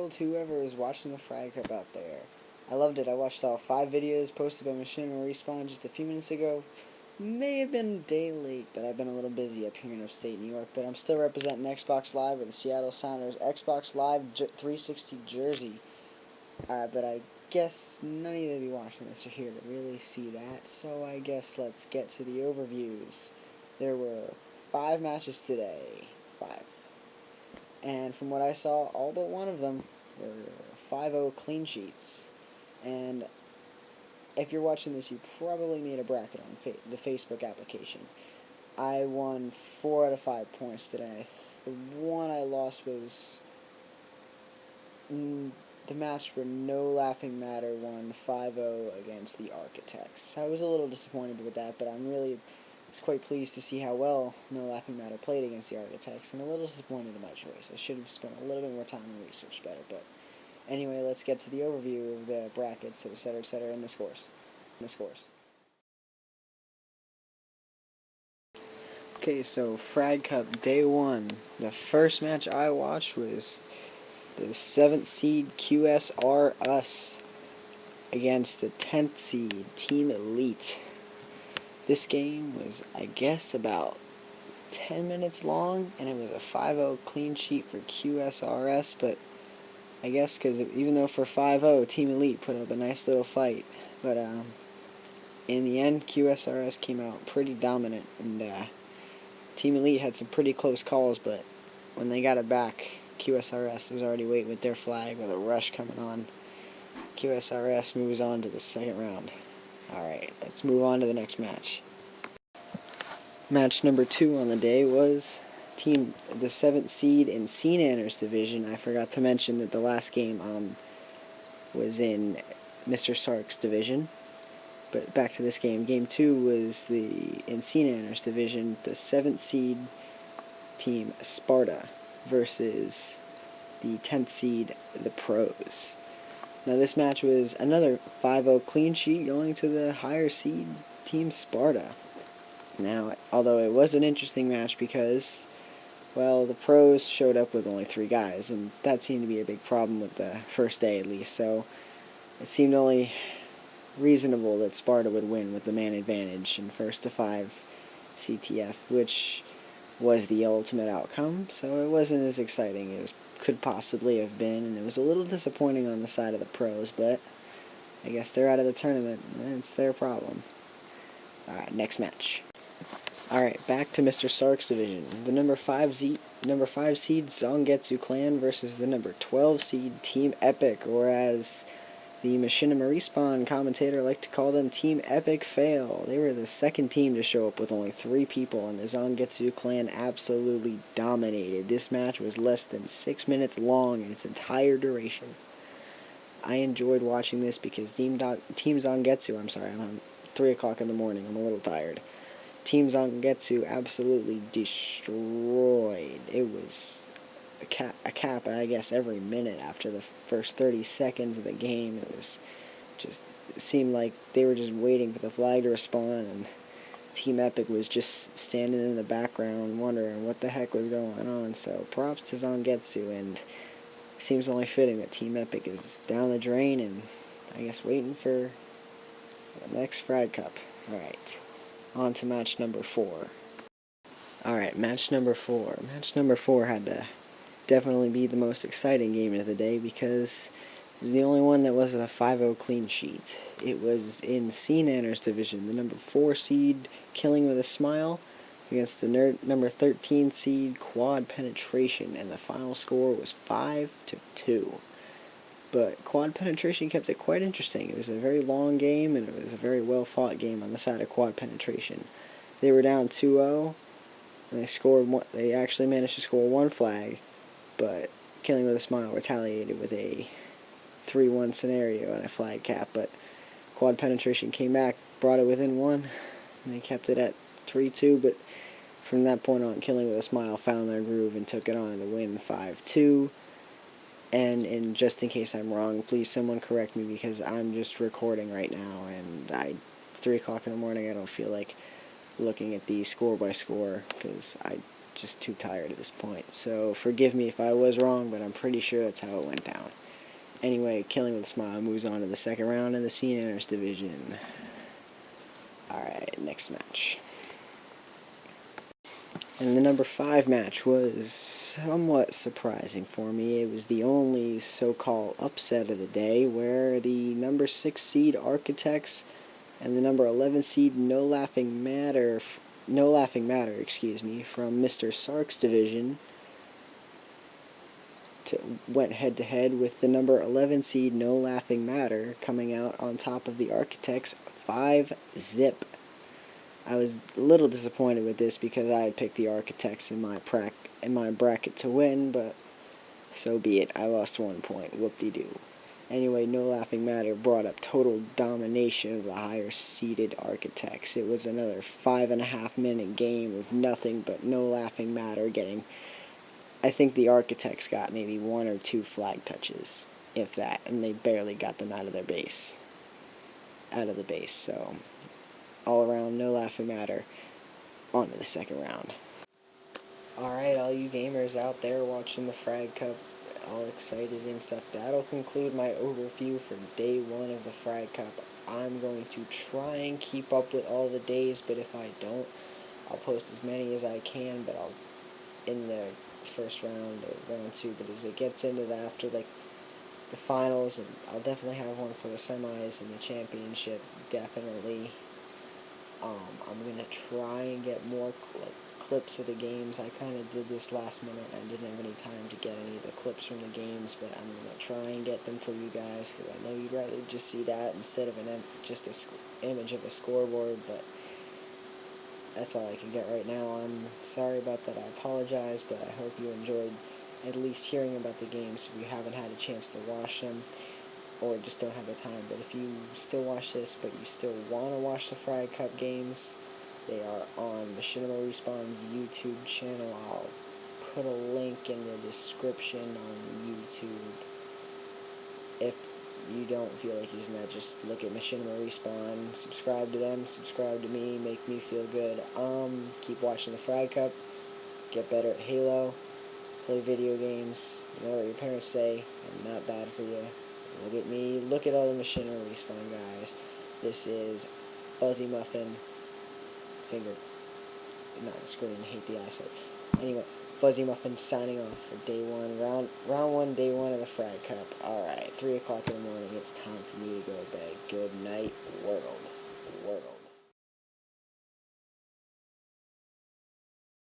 world, whoever is watching the Frag Cup out there. I loved it. I watched all 5 videos posted by Machinima Respawn just a few minutes ago. May have been a day late, but I've been a little busy up here in upstate New York. But I'm still representing Xbox Live with the Seattle Sounders Xbox Live 360 jersey. But I guess none of you that be watching this are here to really see that. So I guess let's get to the overviews. There were 5 matches today. 5. And from what I saw, all but one of them were 5-0 clean sheets. And if you're watching this, you probably made a bracket on the Facebook application. I won 4 out of 5 points today. The one I lost was the match where No Laughing Matter won 5-0 against the Architects. I was a little disappointed with that, but was quite pleased to see how well No Laughing Matter played against the Architects, and a little disappointed in my choice. I should have spent a little bit more time and researched better, but anyway, let's get to the overview of the brackets, etc., and the scores. Okay, so Frag Cup Day 1. The first match I watched was the 7th seed QSR Us against the 10th seed Team Elite. This game was, I guess, about 10 minutes long, and it was a 5-0 clean sheet for QSRS, but I guess because even though for 5-0, Team Elite put up a nice little fight, but in the end, QSRS came out pretty dominant, and Team Elite had some pretty close calls, but when they got it back, QSRS was already waiting with their flag with a rush coming on. QSRS moves on to the second round. Alright, let's move on to the next match. Match number 2 on the day was the 7th seed in Nanner's division. I forgot to mention that the last game was in Mr. Sark's division. But back to this game. Game 2 was in Nanner's division, the 7th seed team Sparta versus the 10th seed the Pros. Now this match was another 5-0 clean sheet going to the higher seed team Sparta. Now, although it was an interesting match because, well, the Pros showed up with only 3 guys, and that seemed to be a big problem with the first day at least, so it seemed only reasonable that Sparta would win with the man advantage in first to 5 CTF, which was the ultimate outcome, so it wasn't as exciting as could possibly have been, and it was a little disappointing on the side of the Pros, but I guess they're out of the tournament, and it's their problem. Alright, next match. Alright, back to Mr. Sark's division. The number 5 seed Zangetsu Clan versus the number 12 seed Team Epic, or as the Machinima Respawn commentator liked to call them, Team Epic Fail. They were the second team to show up with only 3 people, and the Zangetsu Clan absolutely dominated. This match was less than 6 minutes long in its entire duration. I enjoyed watching this because Team Zangetsu, I'm on 3 o'clock in the morning, I'm a little tired. Team Zangetsu absolutely destroyed. It was a cap, I guess, every minute after the first 30 seconds of the game. It seemed like they were just waiting for the flag to respawn, and Team Epic was just standing in the background wondering what the heck was going on. So props to Zangetsu, and it seems only fitting that Team Epic is down the drain and I guess waiting for the next Frag Cup. Alright, on to match number 4. Alright, match number 4. Match number 4 had to definitely be the most exciting game of the day because it was the only one that wasn't a 5-0 clean sheet. It was in Nanner's division, the number 4 seed Killing with a Smile against the number 13 seed Quad Penetration, and the final score was 5-2. But Quad Penetration kept it quite interesting. It was a very long game, and it was a very well-fought game on the side of Quad Penetration. They were down 2-0, and they actually managed to score 1 flag, but Killing with a Smile retaliated with a 3-1 scenario and a flag cap, but Quad Penetration came back, brought it within 1, and they kept it at 3-2, but from that point on, Killing with a Smile found their groove and took it on to win 5-2. And just in case I'm wrong, please someone correct me because I'm just recording right now, and 3 o'clock in the morning, I don't feel like looking at the score by score because I just too tired at this point. So forgive me if I was wrong, but I'm pretty sure that's how it went down. Anyway, Killing with a Smile moves on to the second round in the seniors division. Alright, next match. And the number 5 match was somewhat surprising for me. It was the only so-called upset of the day, where the number 6 seed Architects and the number 11 seed No Laughing Matter, from Mr. Sark's division, went head-to-head with the number 11 seed No Laughing Matter coming out on top of the Architects 5-zip. I was a little disappointed with this because I had picked the Architects in my bracket to win, but so be it. I lost 1 point. Whoop-de-doo. Anyway, No Laughing Matter brought up total domination of the higher-seeded Architects. It was another 5.5-minute game of nothing but No Laughing Matter getting... I think the Architects got maybe 1 or 2 flag touches, if that, and they barely got them out of the base. So... all around, No Laughing Matter, on to the second round. Alright, all you gamers out there watching the Frag Cup, all excited and stuff, that'll conclude my overview for day 1 of the Frag Cup. I'm going to try and keep up with all the days, but if I don't, I'll post as many as I can, but I'll, in the first round or round 2, but as it gets into the after, like, the finals, and I'll definitely have one for the semis and the championship, definitely. I'm going to try and get more clips of the games. I kind of did this last minute. I didn't have any time to get any of the clips from the games, but I'm going to try and get them for you guys, because I know you'd rather just see that instead of just an image of a scoreboard, but that's all I can get right now. I'm sorry about that. I apologize, but I hope you enjoyed at least hearing about the games if you haven't had a chance to watch them, or just don't have the time. But if you still watch this, but you still want to watch the Frag Cup games, they are on Machinima Respawn's YouTube channel. I'll put a link in the description on YouTube. If you don't feel like using that, just look at Machinima Respawn, subscribe to them, subscribe to me, make me feel good. Keep watching the Frag Cup, get better at Halo, play video games. You know what your parents say, I'm not bad for you. Look at me, look at all the Machinima Respawn guys. This is FuzzyMuffinz, not the screen, hate the eyesight. Anyway, FuzzyMuffinz signing off for day 1, round 1, day 1 of the Frag Cup. Alright, 3 o'clock in the morning, it's time for me to go to bed. Good night, world.